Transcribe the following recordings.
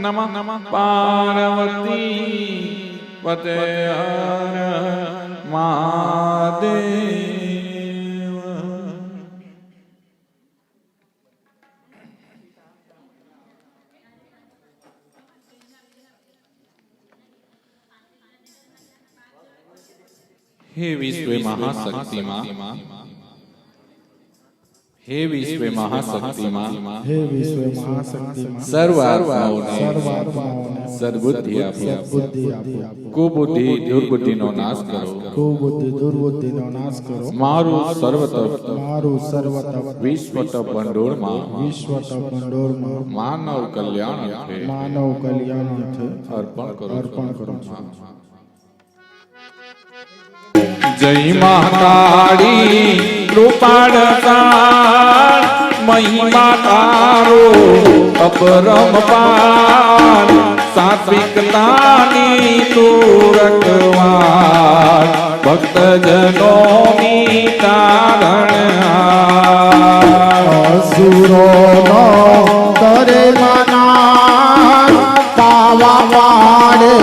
નમઃ પાર્વતી પતે હર મહાદેવ। हे विश्व महाशक्तिमान, हे विश्व महाशक्तिमान, हे विश्व महाशक्तिमान, सर्वात्माओने सद्बुद्धि आपो, कुबुद्धि दुर्बुद्धिनो नाश करो, कुबुद्धि दुर्बुद्धिनो नाश करो। मारू सर्वतप विश्वतप भंडोळमां मानव कल्याण कल्याणार्थे अर्पण करो। जय जय महाकाली कृपाळकाळ, महिमा तारो अपरमपार, सात्विकतानी तू रखवाळ, भक्तजनोनी तारणहार। असुरोनो करे मना पावा पाडे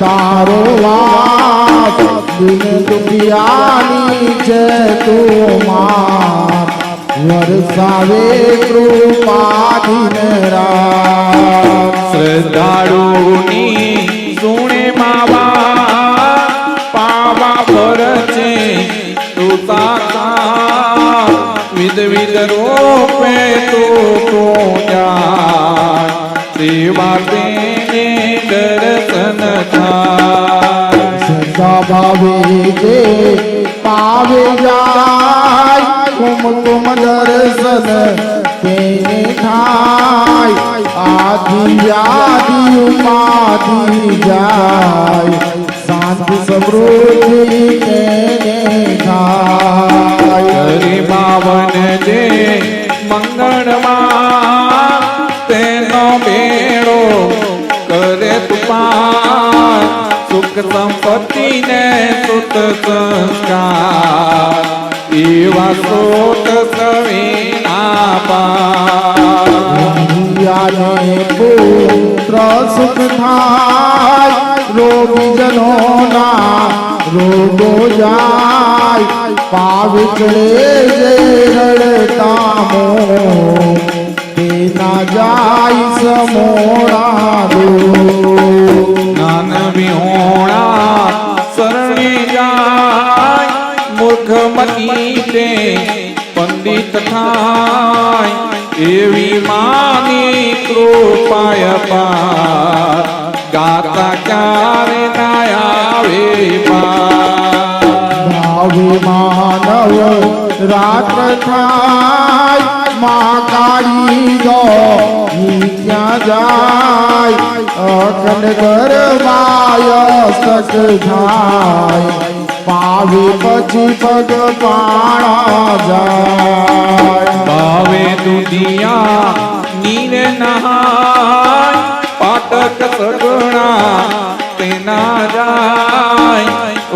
तारो वास, दिन दुखियानी जय तू मां, वरसावे कृपा दिन रात। श्रद्धाळुनी सुणे मावा पावा भरचे तू साकार, विध विध रूपे तू पूजा, सेवा तेने दर्शन थाय। सदा भावे जे पावे जाय, कुम दर्शन तेने थाय। आदि आदि उपाधि जाय, शांति समृद्धि तेने थाय। हरि पावन जे मंगलमां, तेनो बेड़ो करे तू पार, सुख संपत्ति ने सुत संस्कार, एवा सोत सवेना पार। याने पुत्र सुख थाय, रोगी जनोना रोगो जाय। पावित्रे जे रड़ता मो, तेना जाय समोड़ा दो। ज्ञान विहोणा शरणे जाय, मूर्ख मतीते पंडित थाय, एवी मानी कृपाय पार, गाता क्यारे न आवे पार। भावी मानव रात्र थाय, माँ काली दो नित्या जाय। अखंड गरबाय सक थाय, पावे पछी पग पाणा जाय। भावे दुधिया नीर नहाय, पाटक सगुणा तेना जाय।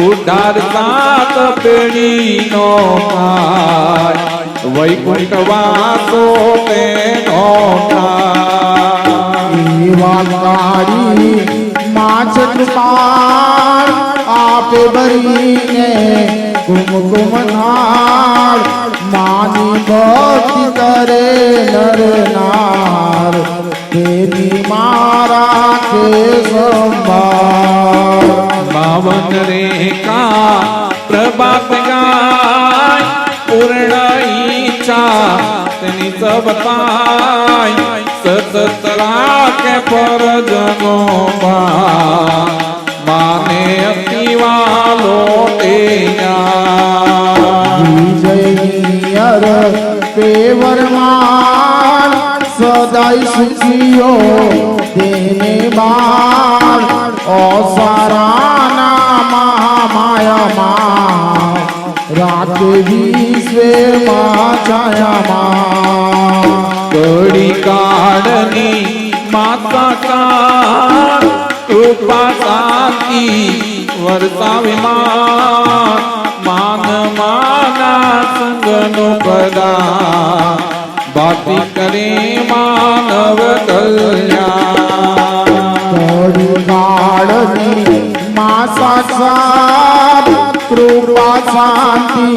उद्धार सात पेढ़ी नो थाय, वैकुंठ वासो तेनो थाय। एवा काली माछ कृपाल, आपे भरीने कुमकुम नार। मानी भक्ति करे नर नार, तेरी मारा के संभार। बावन रेखा प्रभात गाय, पूर्ण इच्छा तेनी सब पाय। सतत राखे फरजनो पाय, माने अति वालो तेया। विजय नियर पेवरमान, सदाई सुखियो देने बाण। औसाराना महामाया मां, राखे विश्व मां छाया मां। कड़ी काढ़नी माता का कृपा साथी वर्षावे मान माना संगनो पदा ભક્તિ કરે માનવ કલ્યાણ ઘડી કાળની માં સાક્ષાત કૃપા શાંતિ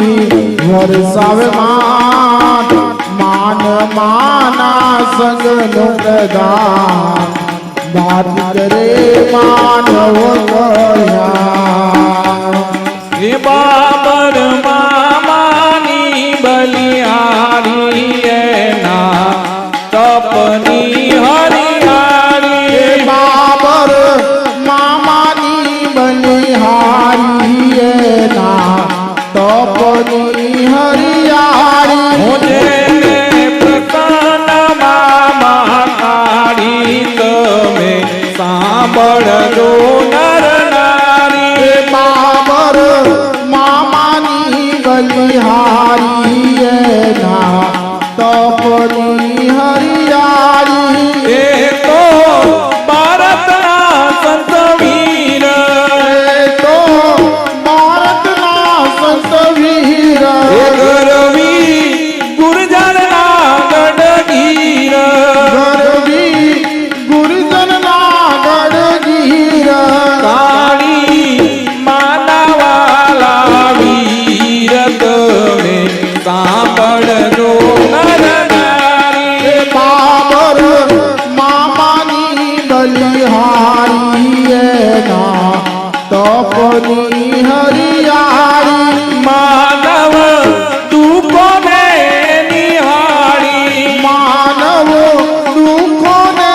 વરસાવે માન માન માના સંગનું પ્રદાન વાત કરે માનવ કલ્યાણ હે બાબર મામાની બલિહારી એના તપની હરિયારી બાબર મામાની બલિહારી એના તપની હરિયાળી મુજે પ્રસન્ન મામા કાળી તમે સાંભળજો નર નારી બાબર મામાની બલિહારી એના તપની હરિયાળી એ તો ભારતના સંત વીર તો ભારતના સંત વીર એ ગરવી ગુર્જરના ગઢગીર ગરવી ગુરુજનના ગઢગીર કાળી માનવાલા વીર તમે સાંભળજો નર નારી બાબર મામાની બલિહારી એના તપની હરિયાળી માનવ દુઃખોને નિહાળી માનવ દુઃખોને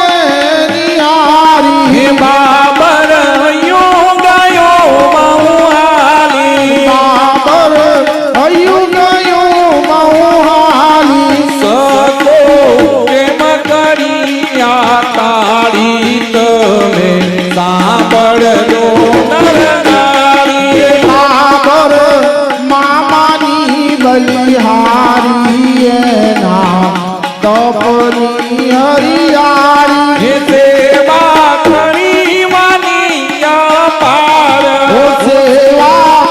નિહારી હે બાબર યો ગયો મહુહાલી બાબર હયું ગયું મહુહાલી સકો પ્રેમ કરિયા તાળી તમે સાંભળજો નર નારી બાબર મામાની બલિહારી એના તપની હરિયાળી હે સેવા કરી માનિયા પાર ઓ સેવા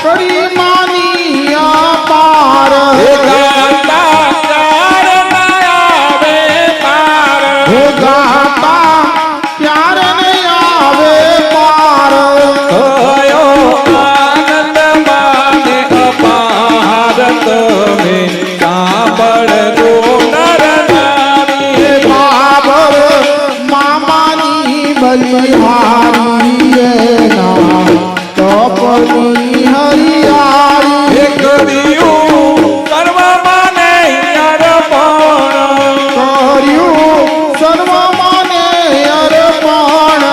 કરી માની અપાર હે ગાતા કાર આવે પાર હો ગાતા પ્યાર ને આવે પાર કયો આનંદ માને અપાર તમે સાંભળજો નર નારી બાબર મામાની બલિહારી એના તપની હરિયાળી હે કર્યું સર્વ માને અર્પણ કર્યું સર્વ માને અર્પણ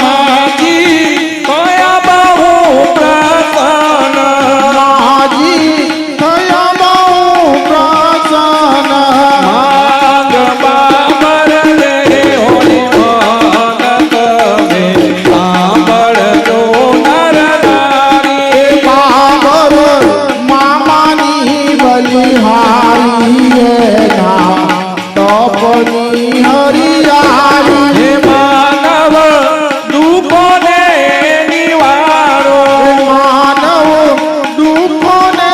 માજી કયા બહુ પ્રસન્ન માજી થયા બહુ પ્રસન્ન માંગ બાબર રે હોળી મન તમે સાંભળજો નર નારી બાબર મામાની બલિહારી એના તપની હરિયાળી હે માનવ દુઃખોને નિવારો માનવ દુઃખોને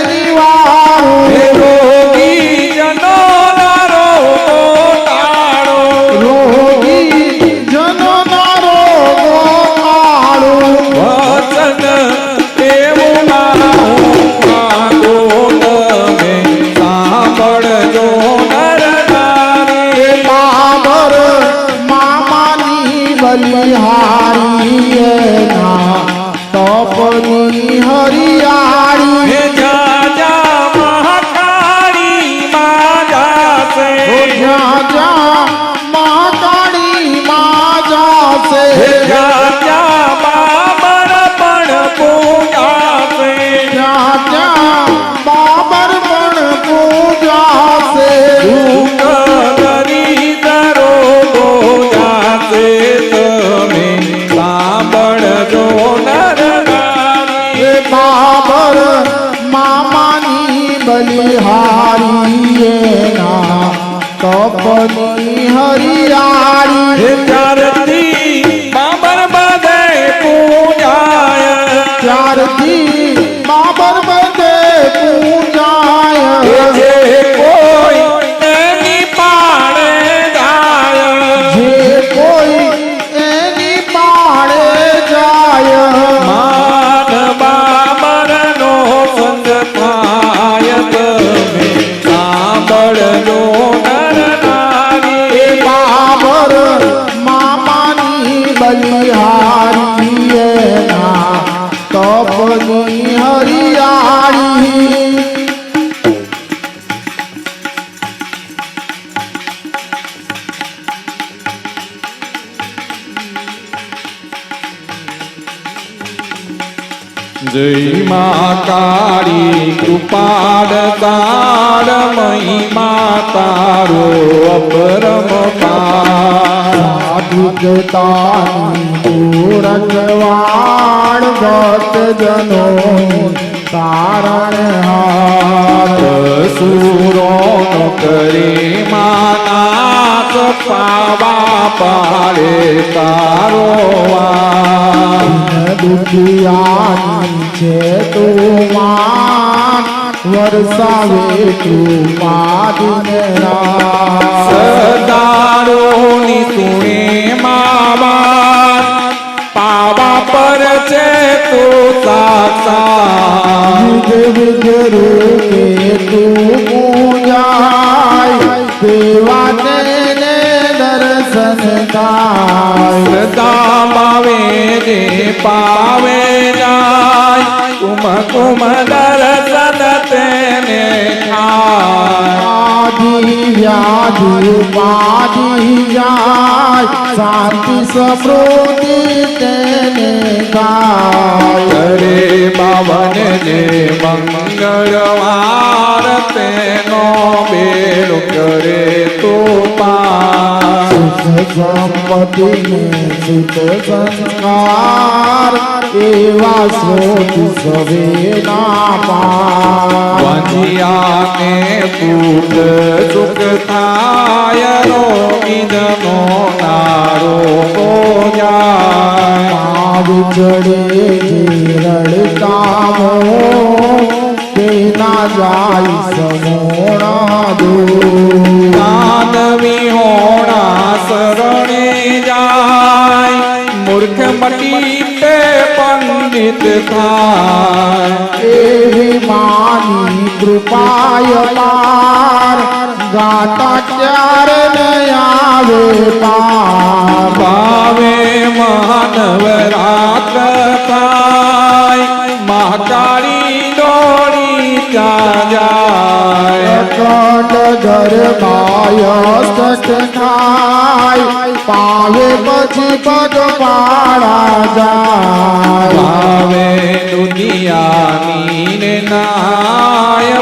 નિવારો હે રોગી જનો નારો તાળો રોગી જનોના રોગો કાળો વચન એવું માગો તમે સાંભળજો નર નારી બાબર મામાની બલિહારી એના તપની હરિયાળી હે જા જા મહાકાળી માં જાશે જ્યાં જ્યાં મહાકાળી માં જાશે હે જા જા બાબર પણ પૂજાશે જ્યાં જ્યાં બાબર પણ પૂજાશે દુઃખ દરિદ્રો જાશે તમે સાંભળ જય મા કાળી કૃપાળ તાર મહિમા તારો અપરમ પાર સાધુતાની રખવાળ ભક્ત જનો તારણહાર સુરો કરે માનાથ પાવા પાડે તારો વાર દુખિયાની છે તું માન વરસાવે તું માદિન રાત સદારોની તુણે માવા પાવા પર છે તો સાક્ષાત વિધ રૂપે તું પૂજાય દેવા તેને દર્શન થાય સદા પાવે જે પાવે જાય કુમ કુમ દર્શન તેને થાય આદિ વ્યાધિ ઉપાધિ જાય શાંતિ સમૃદ્ધિ તેને ગાય કરે બાવન જે મંગળવાર તેનો બેડો કરે તો પાર સંપત્તિને સુત સંસ્કાર એવા સ્રોત સવે ના પાર વંજિયાને પૂત સુખ થાય રોગીનો નારો જાય વિચડે જે રડકામો તેના જાય સમોણા દૂર દાન વિહોણા શરણે જાય મૂર્ખ મટી તે પંડિત થાય એવી માની કૃપાય પાર ગાતા ક્યારે ન આવે પાર ભાવે માનવ રાત થાય મહાકાળી દોડી ત્યાં જાય અખંડ ગરબાય સ્કટ થાય પાવે પછી પગ પાડા જાય ભાવે દુનિયાની ને નાય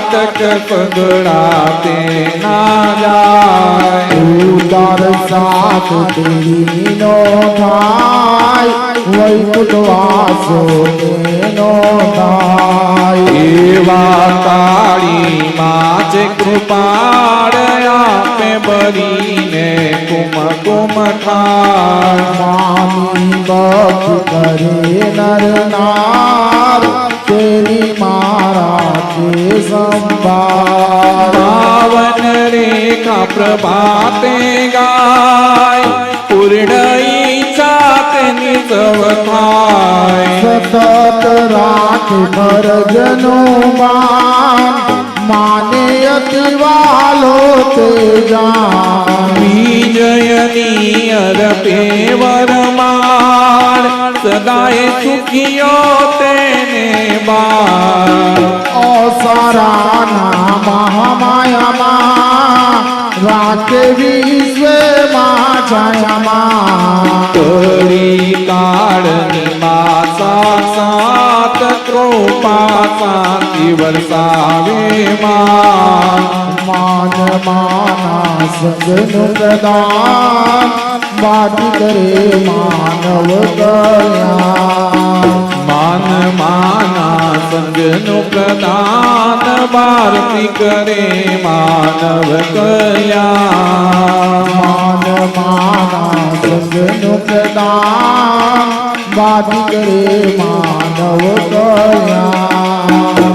પાટક પગડા તે ના જાય ઉદાર સાત તેનો થાય વૈકુંઠ વાસો તેનો થાય એવા કાળી માં છે કૃપાળ આપે બરીને કુમ કુમ થાય માની ભક્તિ કરે નર નાર તેની મારા તે સંભાળ પાવન રેખા પ્રભાતે ગાય પૂર્ણ ઈચ્છા તેની સવ થાય સતત રાખે ભરજનો માન માને અતિ વાલો તે જાન વિજયની અરપે વરમાળ સદાય સુખીઓ તેને બાળ અસારાના મહામાયામાં રાખે વિશ્વમાં છાયામાં કળી કાળની માં સાક્ષાત કૃપા શાંતિ વરસાવે માં માન માના સંગનું પ્રદાન બાટી કરે માનવ કલ્યાણ માન માના સંગનું પ્રદાન ભારતી કરે માનવ કલ્યાણ માન માના સંગનું પ્રદાન બાટી કરે માનવ કલ્યાણ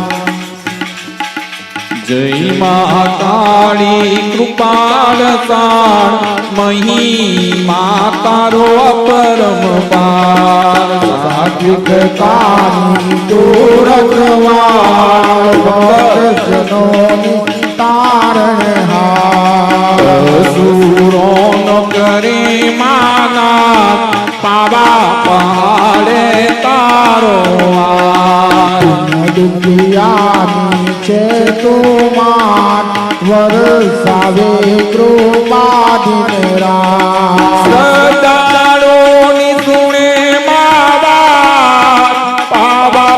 જય મા કાળી કૃપાળ સાણ મહિમા તારો અપરમ પાર સાત્વિક કાની દૂરખવાળ ભક્તજનોની તારણહાર સુરો નો કરે માના પાવા પહાડે તારો વાર દુખિયાની છે તુમાન વરસાવે કૃપા દિન રાત સદાળોની સુણે માવા પાવા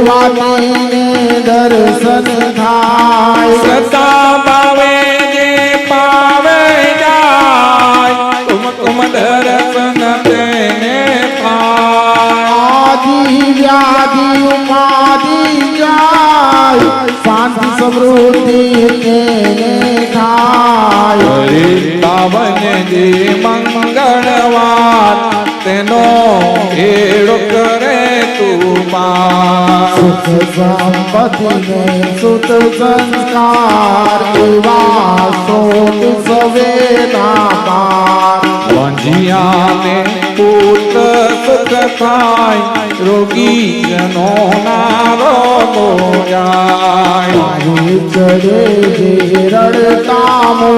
વાતીને દર્શન થાય સદા ભાવે જે પાવે જાય કુમ દર્શન તેને થાય આદિ વ્યાધિ ઉપાધિ જાય શાંતિ સમૃદ્ધિ તેને થાય હરે પાવન જે મંગળવાર તેનો એડો કરે તું પાર સુખ સંપત્તિને સુત સંસ્કાર એવા સોત સવેના પાર વંજિયાને પુત્ર સુખ થાય રોગી જનો ના રોગો જાય ચડે જે રડતામો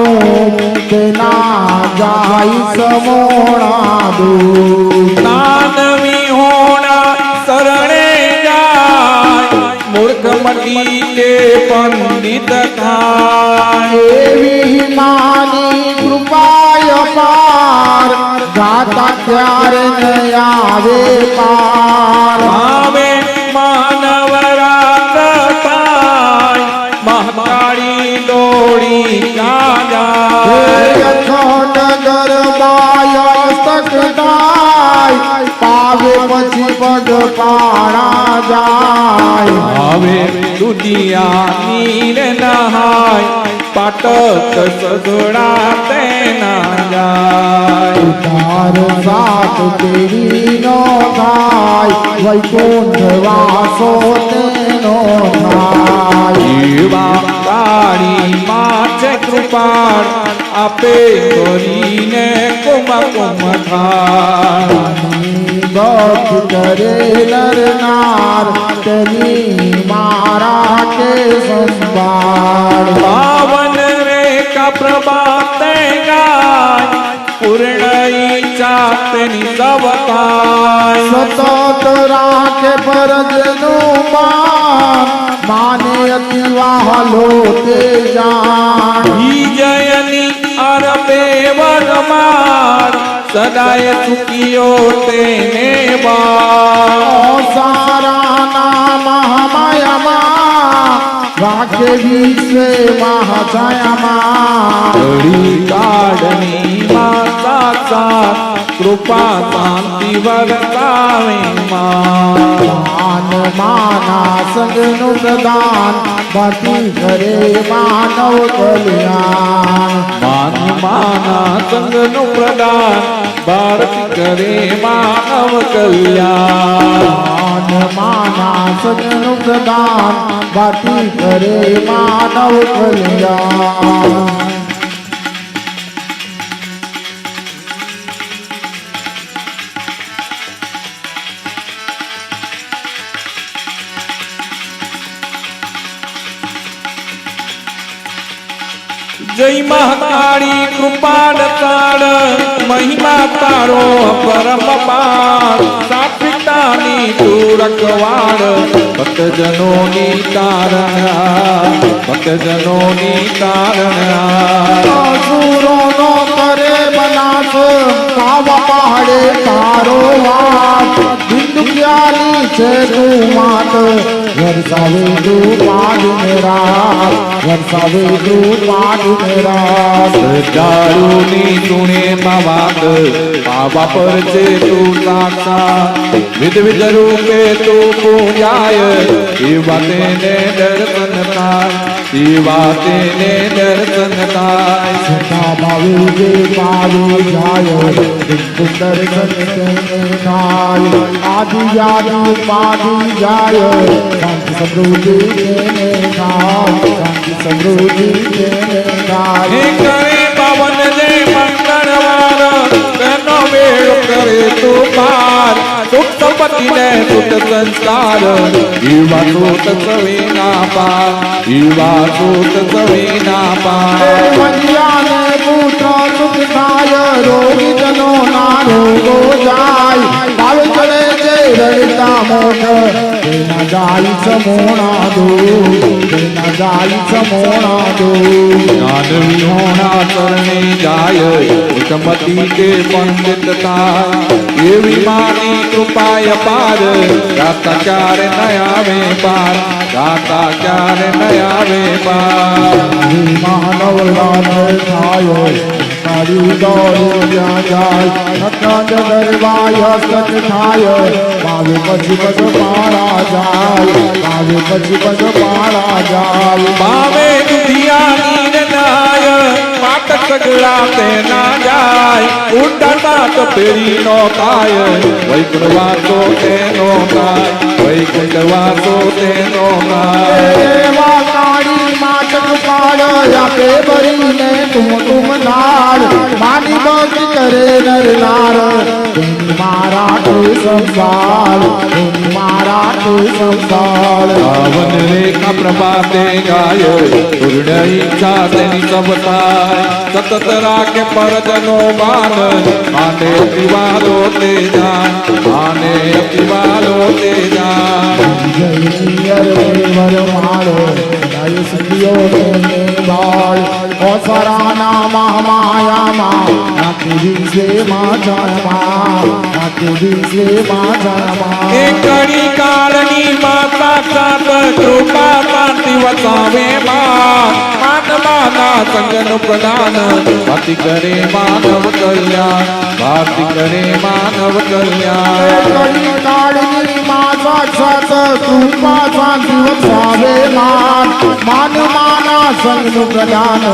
તેના જાય સમોણા દૂર નાનવી હોણા શરણે જાય મૂર્ખ મટી તે પંડિત થાય એવી માની કૃપાય પાર ગાતા ત્યારે ન આવે પાર આવે માનવ રાત થાય મહાકાળી દોડી ક્યાં જાય અખંડ ગરબાય સકદાય પાવે પછી પગ પાણા જાય હવે દુનિયા નીર નહાય પાટક સગડા તેના જાય તાર સાત તેરી નો થાય વૈકુંઠ વાસો તેનો થાય જીવા કાળી માથે કૃપાળ આપે કરીને કુમ કુમ થાય ભક્ત કરે નરનાર તેની મારા કે સંભાળ પાવન રેખા પ્રભાતે ગાય પૂર્ણ ઈચ્છા તેની સબ થાય સતત રાખે ફરજનું માન માને અતિ વહાલો તે જાણ વિજયની અરબે વરમાર સદાય સુખીઓ તેને બાર સારા નામ મહામાયામાં રાખે વિશ્વે મહાછાયામાં ઘડી કાઢની માં સાક્ષાત કૃપા શાંતિ વરસાવે માં માન માના સંગનું પ્રદાન ભક્તિ કરે માનવ કલ્યાણ માન માના સંગનું પ્રદાન ભારત કરે માનવ કલ્યાણ માન માના સંગનું પ્રદાન ભક્તિ કરે માનવ કલ્યાણ જય મહાકાળી કૃપાળ તાળ મહિમા તારો પરમ પાર સાત્વિકતાની તું રખવાડ ભક્તજનોની તારણા ભક્તજનોની તારણા અસુરોનો કરે બનાસ પાવા પહાડે તારો વાત બિંદુક્યારી છે તું માત વરસાવે તું પાડીને રાત વરસાવે તું પાડીને રાત શ્રદ્ધાળુની સુણે વાત પાવા પર છે તું સાક્ષાત વિધ રૂપે તું પૂજાય એવા તેને દર્શન થાય એવા તેને દર્શન થાય સદા ભાવે જે પાવી જાય દિવ્ય દર્શન તેને થાય આદિ વ્યાધિ ઉપાધિ જાય શાંતિ સમૃદ્ધિ તેને થાય શાંતિ સમૃદ્ધિ તેને થાય હે કરે પવન જે મંગળવાર તેનો વેળ કરે તું પાર સુખ સંપત્તિ ને સુખ સંસ્કાર એવા સુખ સવેના પાર એવા સુખ સવેના પાર મજિયાને પુત્ર સુખ થાય રોગી જનો ના રોગો જાય ભાવ ચડે છે રડતા મોઢ તેના જાય સમોણા દો તેના જાય સમોણા દો જ્ઞાન વિહોણા ચરણે જાય ઉત્તમતી કે પંડિત થાય એવી માની કૃપાય પાર ગાતા ક્યારે ન આવે પાર ગાતા ક્યારે ન આવે પાર માનવ લાલ થાય તારી દોડ ત્યાં જાય નટરાજ દરવાય હસ્ત થાય ભાવે પછી પગ પાળા જાય ભાવે પછી પગ પાળા જાય ભાવે દુધિયાની નાય પાટક સગડા તે ના જાય ઉડાતા કપેરી નો થાય વૈકુંઠ વાસો તેનો થાય વૈકુંઠ વાસો તેનો થાય એવા કાળી માચક પાડ આપે ભરીને તુમ નાર માની ભક્તિ કરે નર નાર તું મારા તો સંસાર તું મારા તો સંસાર પાવન રેખા પ્રભાતે ગાય પૂર્ણ ઈચ્છા તેની સબ થાય સતત રાખે પરજનો માન માને અતિવાલો તે જાન માને અતિવાલો તે જાન જય પિયર દેવર માળો જય સખીઓ ને બાળ ઓસરાના માયામાં નાખી દીસે માજામાં નાખી દીસે માજામાં એ કડી કાળની માતા સાત કૃપા શાંતિ વસાવે માં માનવાના સંગનું પ્રદાન ભક્તિ કરે માનવ કલ્યાણ ભક્તિ કરે માનવ કલ્યાણ કડી કાળની માં સાક્ષાત કૃપા શાંતિ વસાવે માન માના સંગનું પ્રદાન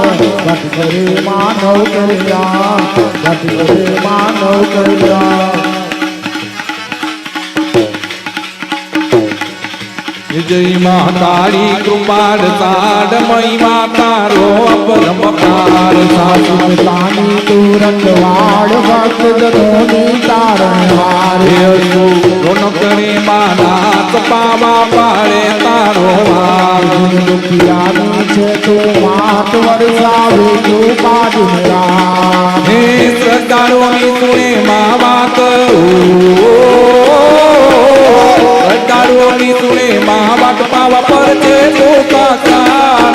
ભક્તિ કરે માનવ કલ્યાણ ભક્તિ કરે માનવ કલ્યાણ જય માતારી કૃપાળ સાડ મહિમા તારો અપરમપાર સાધુ તાની તુરંત વાડ ભક્ત જનોની તારણ વાર રોનો કરે માનાથ પાવા પાડે તારો વાર દુખિયાની છે તું માત વરસાવે તું પાજરા હે શ્રદ્ધાળુઓની સુણે મા વાત શ્રદ્ધાળુઓની સુણે મા વાત પાવા પર છે તું કાકાર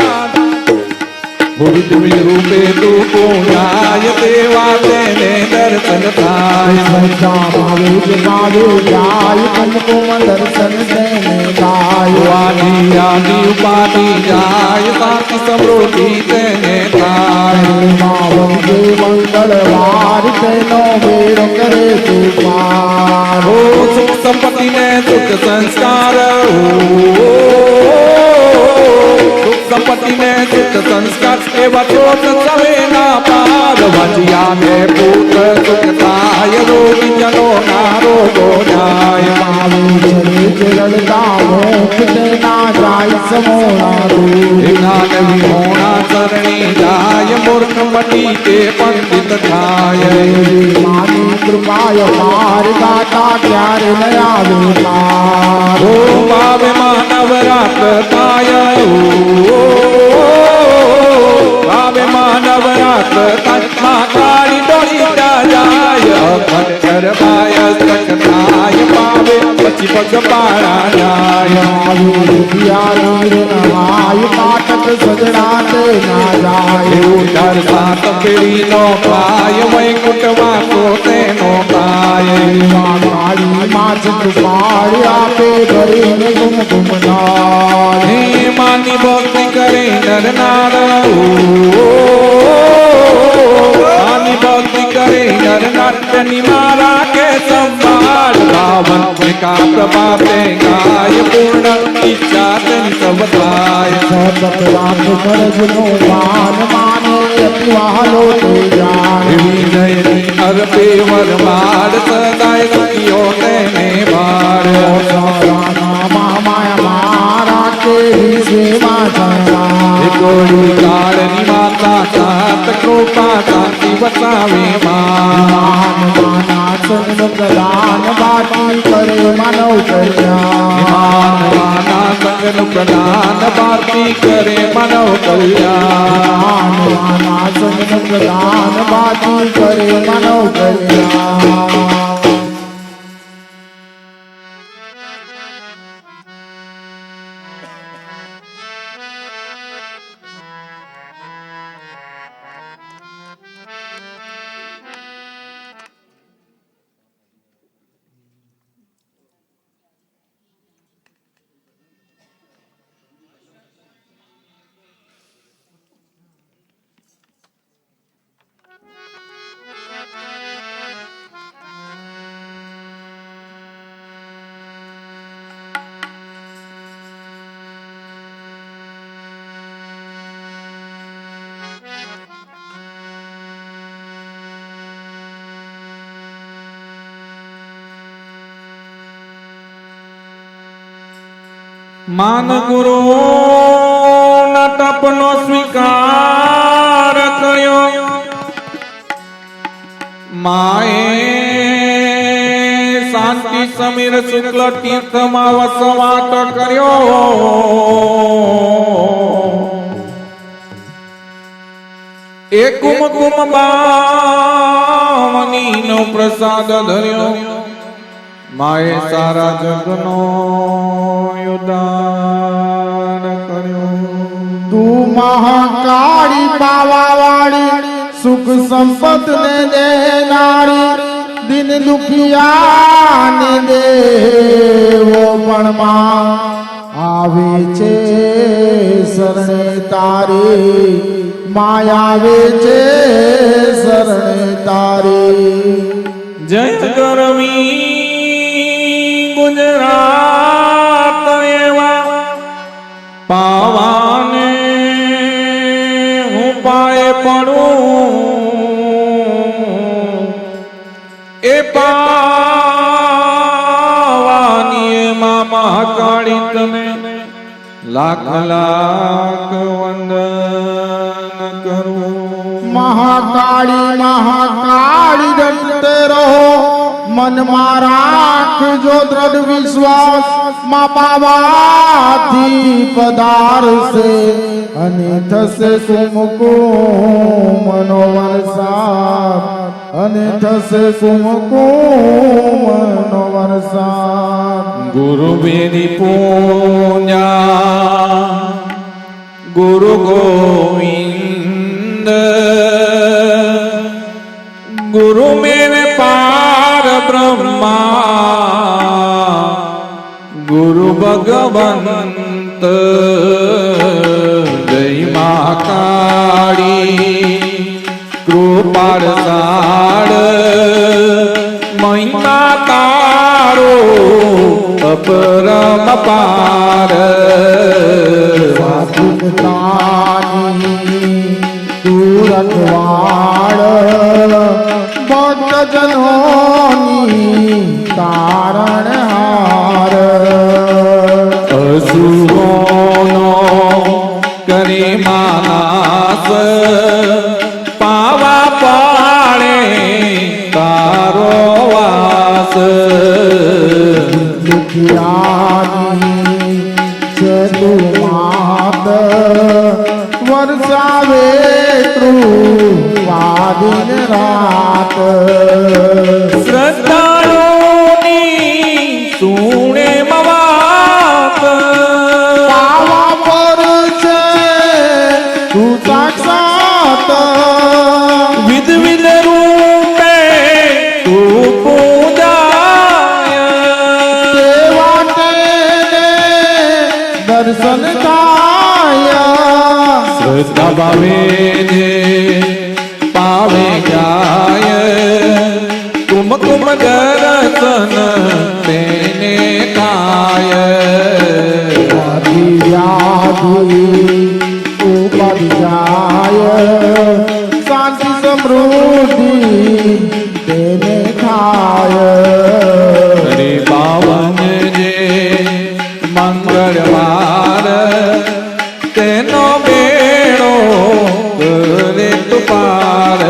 ભૂમિ રૂપે તું પૂજાય દેવા તેને દર્શન થાય શ્રદ્ધા ભાવે જ ભાવે જાય કનકુમ દર્શન તેને થાય આદિ આદિ ઉપાધિ જાય શાંતિ સમૃદ્ધિ તેને થાય વંદે મંગળવાર તેનો વેર કરે તું પાર ઓ સુખ સંપત્તિ ને સુખ સંસ્કાર સુખ સંપત્તિ ને સુખ સંસ્કાર એવા ચોટ સવે ના પાર વાજિયા ને પુત્ર સુખ થાય રોગી જનો ના રોગો જાય રડતા મોક્ષ તેના જાય સમોણા દૂર જ્ઞાન વિહોણા ચરણી જાય મૂર્ખ મટી કે પંડિત થાય માની કૃપાય પાર ગાતા ક્યારે ન આવે પાર ઓ ભાવે માનવ રાત થાય ભાવે માનવ રાત થાય કાળી ડોળી જાય અખંડ ગરબાય સખતાય પાવે પછી પગ પાળા જાય રૂપિયા પાટક સજડા તે ના જાય ઉદર સાત પેઢી નો પાય વૈકુંઠ વાસો તેનો પાય કાળી માછ પાડી આપે ભરીને ગુમ નાર હે માની ભક્તિ કરે નર નાર માની ભક્તિ કરે નર નાર તેની મારા કે સંભાળ બાવન કા પ્રભાતે ગાય પૂર્ણ ઈચ્છા તેની સબ થાય સતત રાખ ફરજનો માન માને અતિ વહાલો તે જાણ વિજયની અરબે વરમાડ સદાય સુખીઓ તેને બાળ માયા મારા કે સેવા ચરણા ગોળી કાળની માતા સાત કૃપા શાંતિ વસાવે માં માના સંગ પ્રદાન બાકી કરે માનવ કલ્યાણ માનવાના સંગનું પ્રદાન ભારતી કરે માનવ કલ્યાણ માના સંગ પ્રદાન બાકી કરે માનવ કલ્યાણ માન ગુરુ ના તપનો સ્વીકાર કર્યો માએ શાંતિ સમીર શુક્લ તીર્થમાં વસવાટ કર્યો એ કુમકુમ બાવની નો પ્રસાદ ધર્યો માએ સારા જગનો ઉદાન કર્યો તું મહાકાળી પાવાવાળી સુખ સંપત ને દેનારી દિન દુખિયાને દેવો પણ માં આવે છે શરણે તારી માયા આવે છે શરણે તારી જય ગરવી ગુજરાત એવા પાવાને હું પાએ પડું એ પાવાની મહાકાળી તને લાખ લાખ વંદન કરું મહાકાળી મહાકાળી ડરતે રહો મનમાં રાખજો દ્રઢ વિશ્વાસ માં પાવાથી પધારશે અને થશે કુમકુમનો વરસાદ અને થશે કુમકુમનો વરસાદ ગુરુ બેદી પૂજા ગુરુ ગોવિંદ ગુરુ મેરે પાર બ્રહ્મા ગુરુ ભગવંત જય મા કાળી કૃપાળ સાળ મહિમા તારો અપરમ પાર સ્વાધીનતાની તું રખવાળ ભક્તજનોની તારણહાર અસુરોનો કરે માનાસ પાવા પાડે તારો વાસ દુખિયાની છે તું માત વરસાવે કૃપા દિન રાત શ્રદ્ધાળુની સુણે મવાત પાવા પર છે તું સાક્ષાત વિધ વિધ રૂપે તું પૂજાય તેવા તેને દર્શન થાય શ્રદ્ધા ભાવે જે પાવે જાય કુમ કુમ દર્શન તેને થાય વ્યાધિ ઉપાધિ જાય શાંતિ સમૃદ્ધિ તેને થાય હરે પાવન જે મંગળવાર તેનો બેડો કરે તું પાર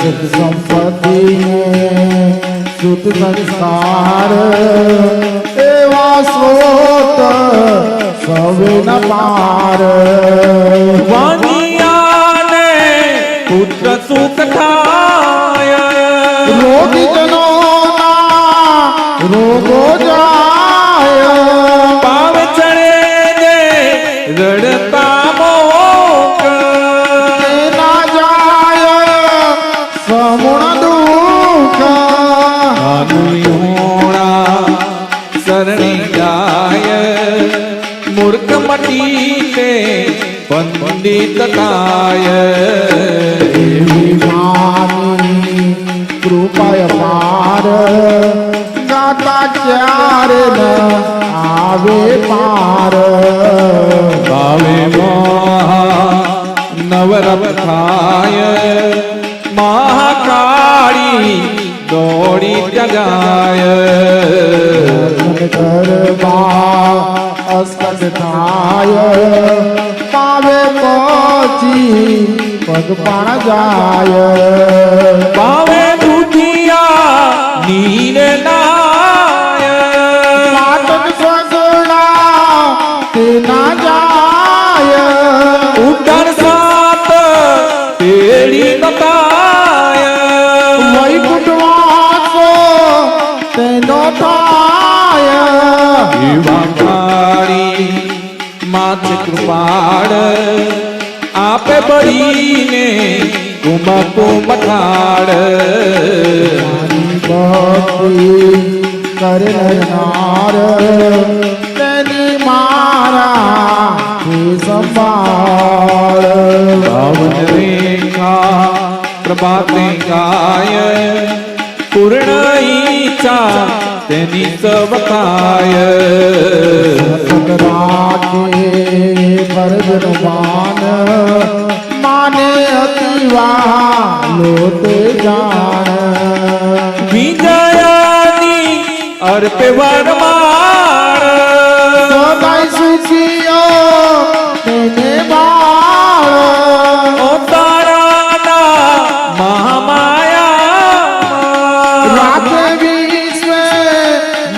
સુખ સંપત્તિ સુખ સંસ્કાર એવા સ્રોત સવે ન પાર વાણિયાને પુત્ર સુખ થાય રોગીજનો રોગો જાય પાવ ચડે ને રડતા મોક ના જાય સમૂળ દુઃખ અનુયોણા શરણી જાય મૂર્ખ મટી તે પંડિત થાય એવી માની કૃપાય પાર ગાતા ક્યારે ન આવે પાર ભાવે નવરપ થાય મહાકાળી દોડી જગાય કરવા અસ્કટ થાય પાવે પછી પગપાણ જાય પાવે દુધિયા નીર નાય પાટક સ્વગણા તે ના જાય ઉડન સાત તેડી બતાય વૈકુંઠવાસો તેનો થાય એવા કાળી માથે કૃપાળ આપે બળીને કુમકુમઠાળ ભક્તિ કરનાર તેની મારા સંભાળ પાવન રેખા પ્રભાતે ગાય પૂર્ણ ઈચ્છા તેની સવકાય રાખે ભરજનવાન માને અતિવા લોતે જાણ વિજયાની અર્પે વરમાળ સદાય સુખીઓ તેને બાળ ઓ તારાના મહામાયા રાતે વિશ્વે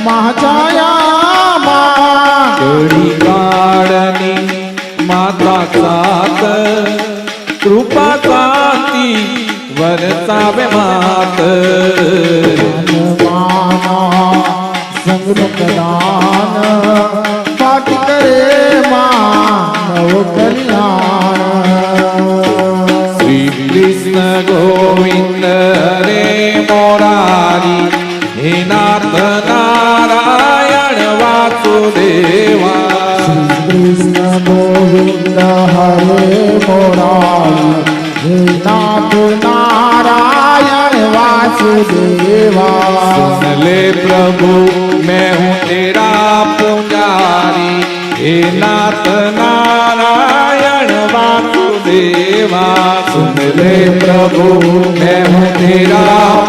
મહાછાયામાં ઘડી કાળની માતા સાત કૃપા શાંતિ વરસાવે માત સંગનું પ્રદાન પાઠ કરે માનવ કલ્યાણ શ્રી કૃષ્ણ ગોવિંદ રે મોરારી હે નાથ નારાયણ વાસુદેવા કૃષ્ણ ગોવિંદ હરે મોરારી હે નાથ નારાયણ વાસુદેવા सुन ले प्रभु मैं हूँ तेरा पुजारी हे नाथ नारायण वासुदेवा सुन ले प्रभु मैं हूँ तेरा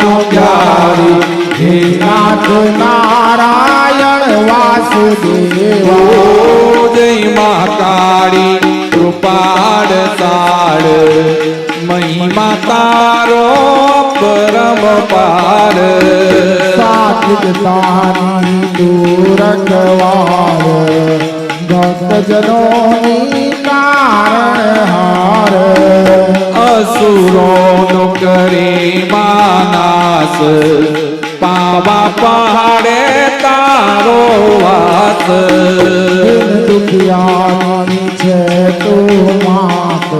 पुजारी हे નાથ નારાયણ વાસુદેવા जय माँ काली कृपाड़ साड़ महिमा तारो परम पार સાચિતાની દૂર ગવાર ભક્તજનોની કારણહાર असुरों करे मानास पावा पहाड़े तारो वास દુખિયાની છે તું માત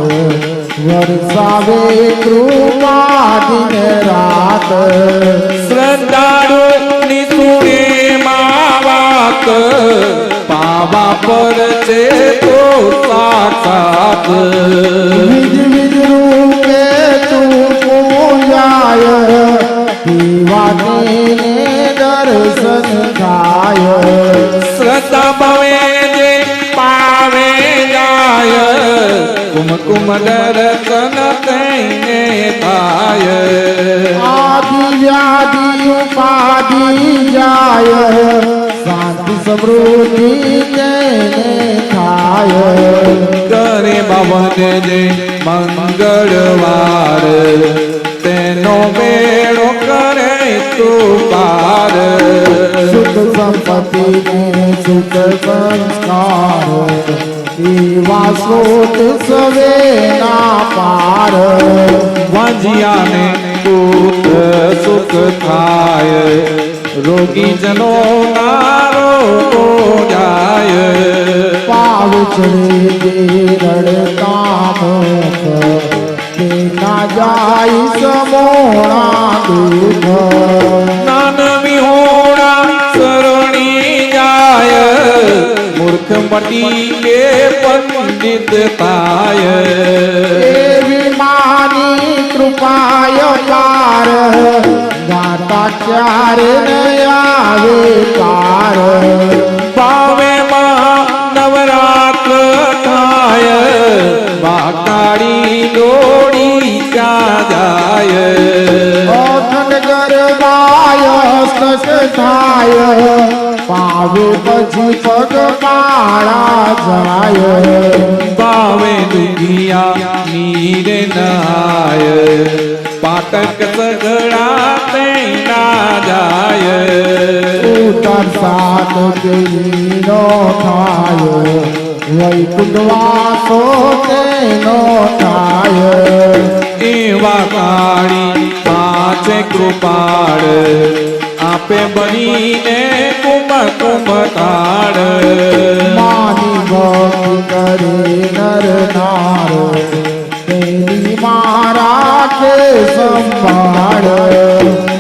વરસાવે કૃપા દિન રાત શ્રદ્ધાળુ નિસુણે માવાક પાવા પર છે તો સાક્ષાત વિજ વિજ રૂપે તું પૂજાય પીવા તેને દર્શન થાય શ્રદ્ધા ભવે જે પાવે જાય કુમકુમ દર્શન તેને થાય આદિ વ્યાધિ ઉપાધિ જાય શાંતિ સમૃદ્ધિ તેને થાય કરે ભવન જે મંગળવાર તેનો બેડો કરે તું પાર સુખ સંપત્તિ ને સુખ સંસ્કાર એવા સ્રોત સવે ના પાર વાંજિયાને પુત્ર સુખ થાય રોગી જનો નારો જાય પાવ ચડે રડતા મોત તે ના જાય સમોણા દુઃખ નાન વિહોણા સરણી જાય મૂર્ખ મટી કે પંડિત થાય એવી માની કૃપાય પાર ગાતા ક્યારે ન આવે પાર પાવે માં નવરાત્ર થાય વાકાળી દોડી ક્યાં જાય અખંડ ગરબાય સ્તક થાય પાવે પછી પગ પાળા જાય ભાવે દુનિયા નીરે નાય પાટક સગડા તે ના જાય ઉતર સાત તેનો થાય વૈકુંઠવાસો તેનો થાય એવા કાળી પાંચે કૃપાળ આપે બનીને કુમ કુમતાળ માની ભક્તિ કરે નર નાર તેની મારા કે સંભાળ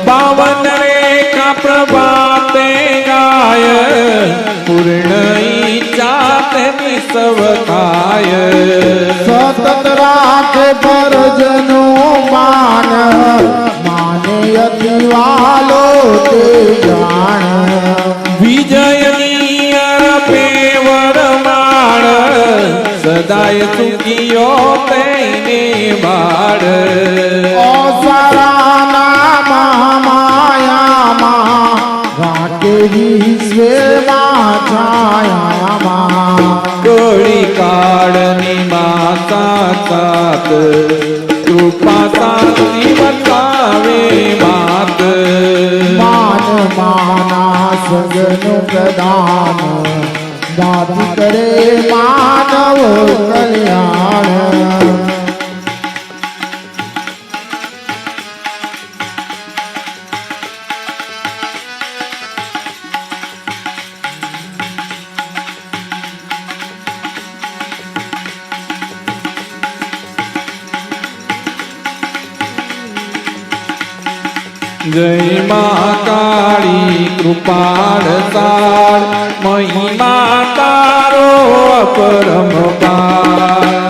પાવન રેખા પ્રભાતે ગાય પૂર્ણ ઈચ્છા તેની સવ થાય સતત રાખે પરજનો માન માને અતિ વાલો તે જાણ વિજયની અરપે વરમાળ સદાય સુખીઓ તેને બાળ અસરાના મહામાયામાં રાખે વિશ્વમાં છાયામાં કોળી કાળની માતા સાત કૃપા શાંતિ બતાવે માત માન માના સગનું પ્રદાન દાદી કરે માનવ કલ્યાણ જય મા કાળી કૃપાળ સાર મહિમા તારો અપરંપાર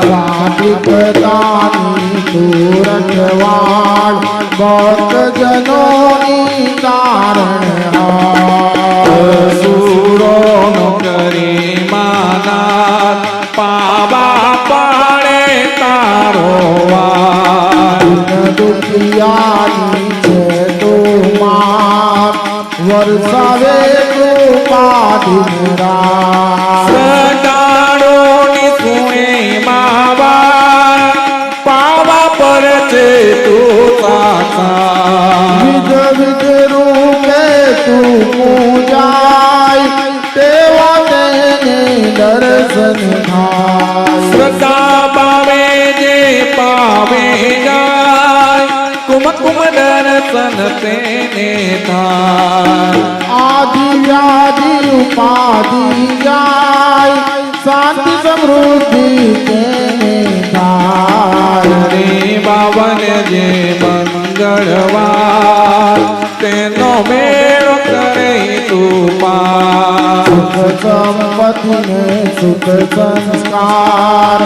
સાધિકતાની તુરખવાળ ભક્તજનોની તારણહાર સુરોનો કરે માનાથ પાવા પાડે તારો વાર દુખિયાની છે તું વરસાવે કૃપા દિન રાત સટાડોની સુણે માવા પાવા પર છે તું સાક્ષાત વિધ વિધ રૂપે તું પૂજાય તેવા તેને દર્શન થાય શ્રદ્ધા પાવે જે પાવે જાય કુમ કુમ દર્શન તેને થાય આદિ વ્યાધિ ઉપાધિ જાય શાંતિ સમૃદ્ધિ તેને થાય રે બાવન જે મંગળવાર તેનો મેળો કરે તું પાર સુખ સંપત્તિને સુખ સંસ્કાર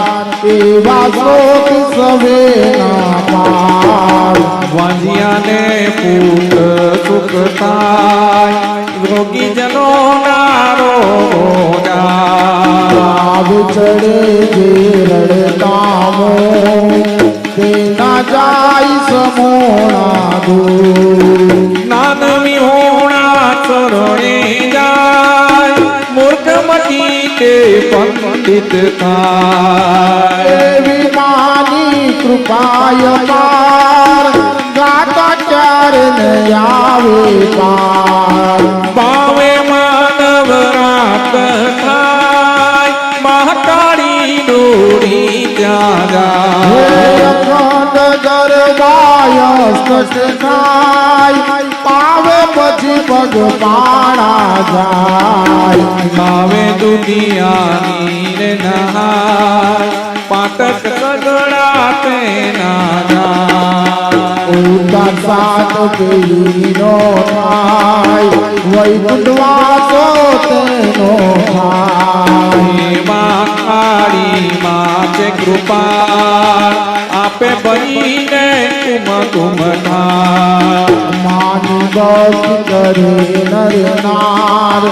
એવા શ્લોક સવે ના પાર વાંજિયાને પુત્ર સુખ થાય રોગી જનો નારો લાભ ચડે જે રડતામો તેના જાય સમોણા દૂર નાનમી હોણા ચરણે જાય મૂર્ખ મટી તે પંડિત થાય એવી માની કૃપાય પાર ગાતા ક્યારે ન આવે પાર પાવે માનવ રાત થાય મહાકાળી ડોળી ત્યાં હે જાય અખંડ ગરબાય સ્પષ્ટ થાય પાવે પછી પગ પાણા જાય ભાવે દુનિયાની રે નહાય પાટક સગડા તેના જાય ઉતાર સાત પેઢીનો થાય વૈકુંઠવાસો તેનો થાય માં કાળી માં છે કૃપા આપે બનીને કુમ કુમ થાય માની ભક્તિ કરે નર નાર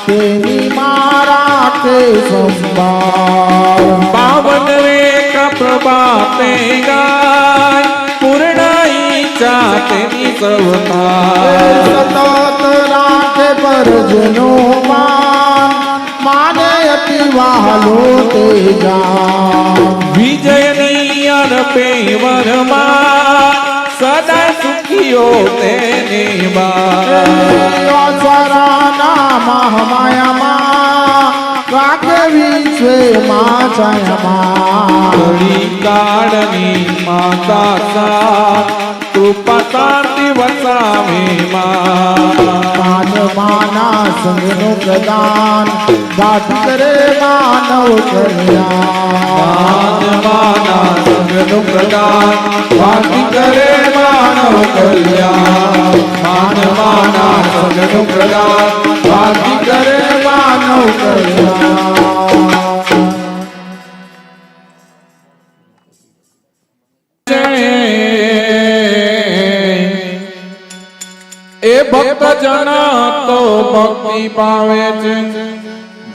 તેની મારા તે સંભાળ પાવન રેખા પ્રભાતે ગાય પૂર્ણ ઈચ્છા તેની સૌ થાય સતત રાખે પર કરજનો માન માને અતિ વહાલો તે જાન વિજય નૈયર પેવરમાં સદા સુખીઓ તેને સ્વરાના મહામાયામાં રાખે વિશ્વમાં છાયામાં ઘડી કાળની માતા સા કૃપા શાંતિ વસાવે માનવાના સંગનું પ્રદાન વાત કરે માનવ કલ્યાણ માનવાના સંગનું પ્રદાન વાત કરે માનવ કલ્યાણ માનવાના સંગનું પ્રદાન વાત કરે માનવ કલ્યાણ એ ભક્ત જન તો ભક્તિ પાવે છે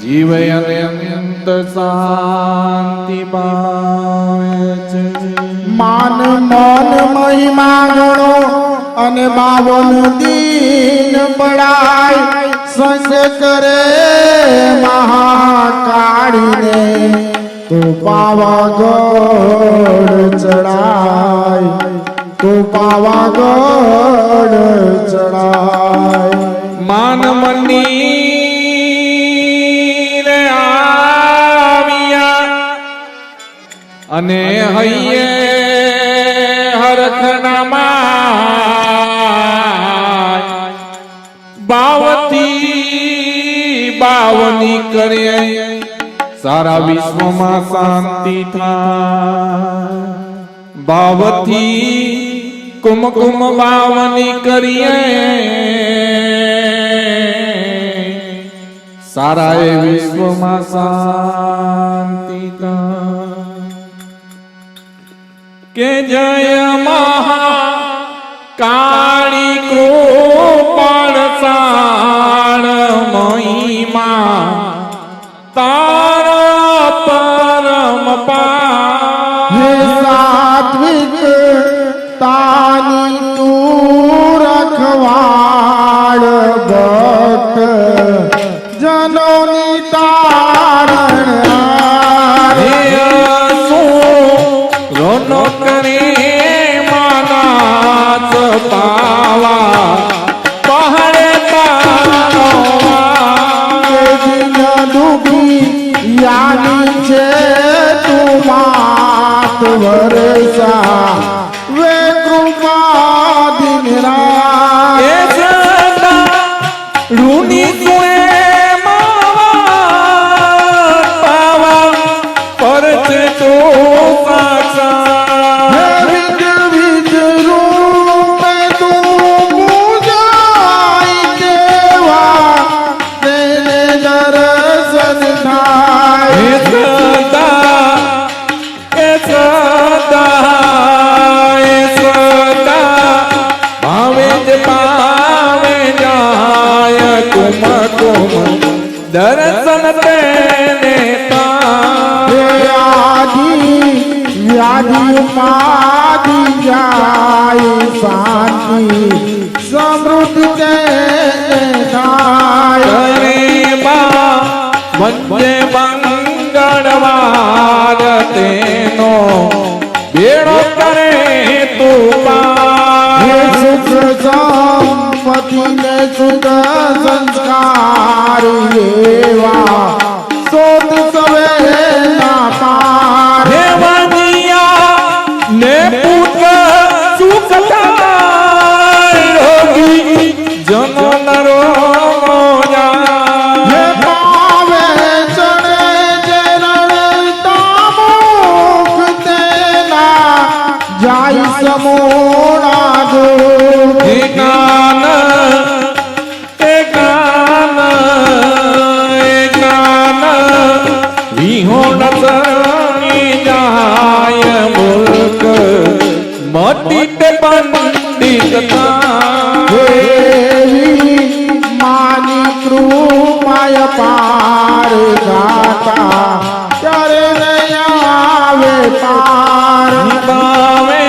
જીવ અત્યંત શાંતિ પાવે છે માન મન મહિમા ગણો અને 52 દીન બળાય સંગ કરે મહાકાળીને તો પાવાગઢ ચડાય તો પાવાગઢ ચડાય માન મંદિર આવ્યા અને હૈયે હરખનામાં બાવથી બાવની કરે સારા વિશ્વમાં શાંતિ થાય બાવથી કુમકુમ બાવની કરીએ સારા એ વિશ્વમાં શાંતિ કે જય મહા કાળી કૃપાળ સાણ મહિમા તારા પરમ હે સાત્વિક તાની તું રખવાળ ભક્ત જનોની તારણ રોનો કરે માનાસ પાવા પહાડે તારો દુઃખી યાની છે તું માત વરસા વે કૃપા દિન રાત એ સદા રૂની સુએ માવા પાવા પરચે તો સાક્ષા વિદ વિદ રૂપે તું પૂજાય દેવા તેને દર્શન થાય એ સદા એ સદા ભાવે જ પાવે જાય કુમ કુમ દર્શન તેને વ્યાધિ ઉપાધિ જાય શાંતિ સમૃદ્ધિ તેને થાય કરે બા વંદે મંગળવાર તેનો બેડો કરે તું હે પાર સુખ સંપત્તિ ને સુખ સંસ્કાર એવા સોત સવે ના પાર હે વાનિયા ને પુત્ર સુખ થાય રોગી જનો નરો હે પાવે ચડે જે રણતા મુખ તેના જાય સમૂળા દુઃખ એકાન વિહોણ સણી જાય મુલ્ક મોટી તે પંડિત દેવી માની કૃપાય પાર ગાતા ત્યારે નયા પાર નિભાવે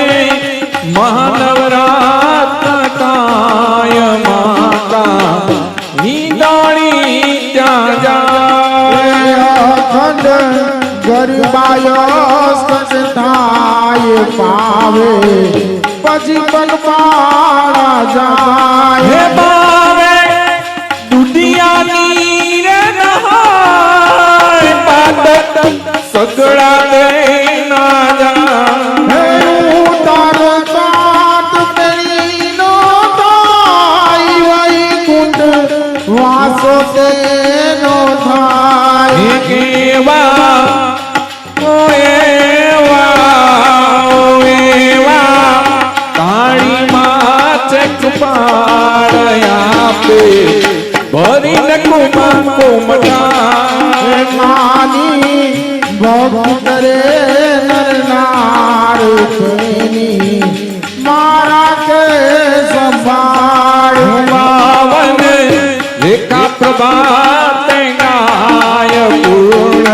મહાનવરાત્ર કાય માતા નિદા અખંડ ગરીબાયો સ્કંદ થાય પાવે પછી પગપાળા જાય હે બાવે દુનિયાની રે નહાય પાત સગડા દે ના જા હે ઉતાર પાત મેળીનો થાય વૈકુંઠ વાસો તેનો થાય હે કેવા ઓ એવા કાળી માથે કૃપાળ આપે ભરીને કુમા કોમટા માની ભક્તિ કરે નર નાર તેની મારા કે સંભાળ પાવન રેખા પ્રભાતે ગાય પૂર્ણ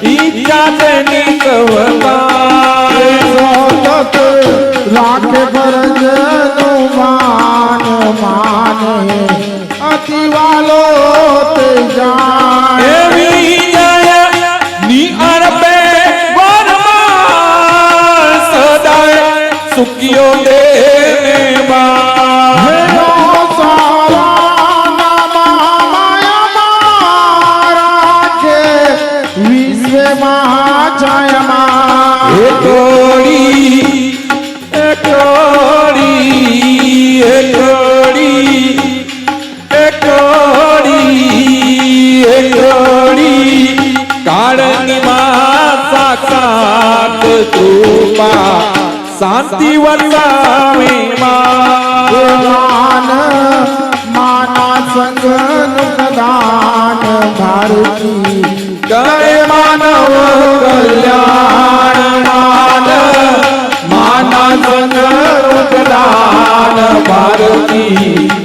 ઈચ્છા તેની કવતા સતત રાખે ફરજ નું માન માને અતિ વાલો તે જાણે એવી જય ની અરબે વરમાં સદાય સુખિયો દે બા કાળની માં સાક્ષાત કૃપા શાંતિ વરસાવે માં માના સંગ દાન ભારતી કરે માનવ કલ્યાણ માના સંગ દાન ભારતી